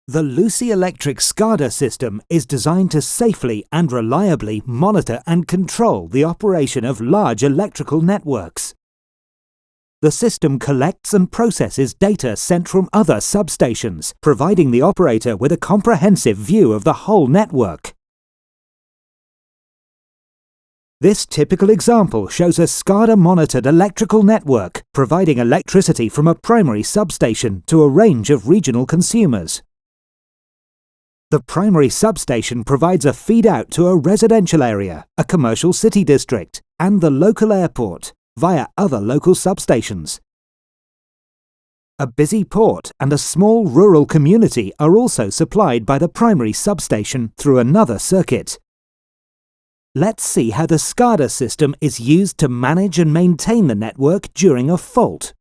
The Lucy Electric Scada system is designed to safely and reliably monitor and control the operation of large electrical networks. The system collects and processes data sent from other substations, providing the operator with a comprehensive view of the whole network. This typical example shows a SCADA-monitored electrical network providing electricity from a primary substation to a range of regional consumers. The primary substation provides a feed-out to a residential area, a commercial city district, and the local airport via other local substations. A busy port and a small rural community are also supplied by the primary substation through another circuit. Let's see how the Scada system is used to manage and maintain the network during a fault.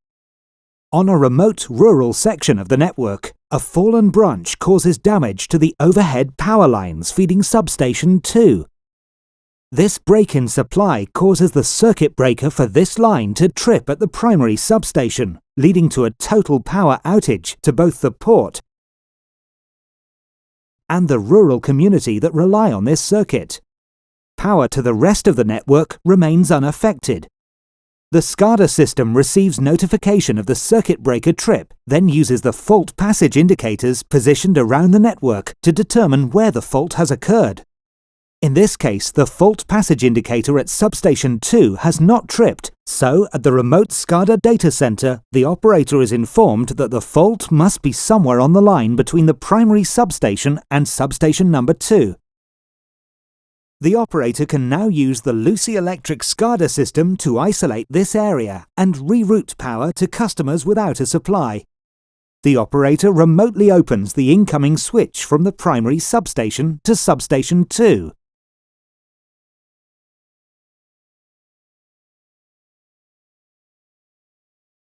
On a remote rural section of the network, a fallen branch causes damage to the overhead power lines feeding substation 2. This break in supply causes the circuit breaker for this line to trip at the primary substation, leading to a total power outage to both the port and the rural community that rely on this circuit. Power to the rest of the network remains unaffected. The Scada system receives notification of the circuit breaker trip, then uses the fault passage indicators positioned around the network to determine where the fault has occurred. In this case, the fault passage indicator at substation 2 has not tripped, so at the remote Scada data center, the operator is informed that the fault must be somewhere on the line between the primary substation and substation number 2. The operator can now use the Lucy Electric Scada system to isolate this area and reroute power to customers without a supply. The operator remotely opens the incoming switch from the primary substation to substation 2.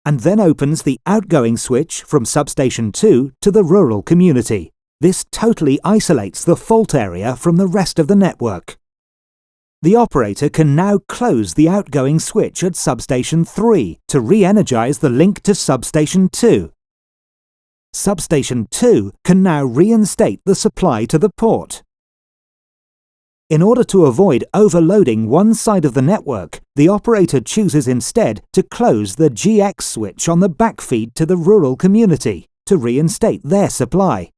And then opens the outgoing switch from substation 2 to the rural community. This totally isolates the fault area from the rest of the network. The operator can now close the outgoing switch at substation 3 to re-energize the link to substation 2. Substation 2 can now reinstate the supply to the port. In order to avoid overloading one side of the network, the operator chooses instead to close the GX switch on the backfeed to the rural community to reinstate their supply.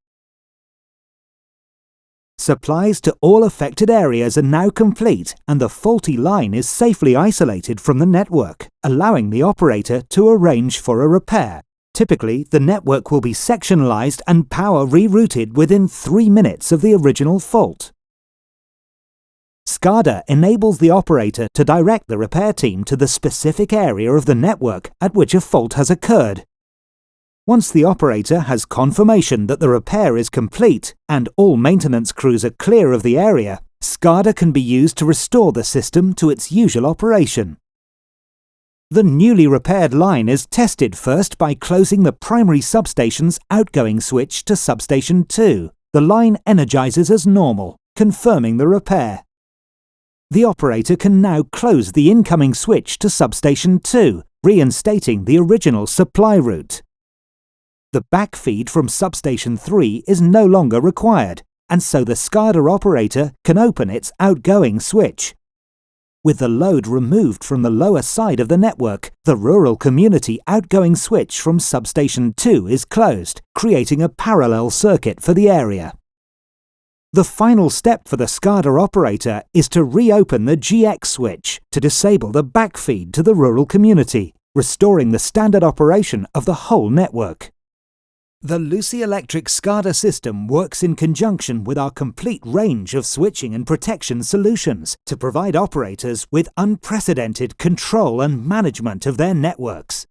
Supplies to all affected areas are now complete and the faulty line is safely isolated from the network, allowing the operator to arrange for a repair. Typically, the network will be sectionalized and power rerouted within 3 minutes of the original fault. Scada enables the operator to direct the repair team to the specific area of the network at which a fault has occurred. Once the operator has confirmation that the repair is complete and all maintenance crews are clear of the area, Scada can be used to restore the system to its usual operation. The newly repaired line is tested first by closing the primary substation's outgoing switch to substation 2. The line energizes as normal, confirming the repair. The operator can now close the incoming switch to substation 2, reinstating the original supply route. The backfeed from substation 3 is no longer required, and so the Scada operator can open its outgoing switch. With the load removed from the lower side of the network, the rural community outgoing switch from substation 2 is closed, creating a parallel circuit for the area. The final step for the Scada operator is to reopen the GX switch to disable the backfeed to the rural community, restoring the standard operation of the whole network. The Lucy Electric Scada system works in conjunction with our complete range of switching and protection solutions to provide operators with unprecedented control and management of their networks.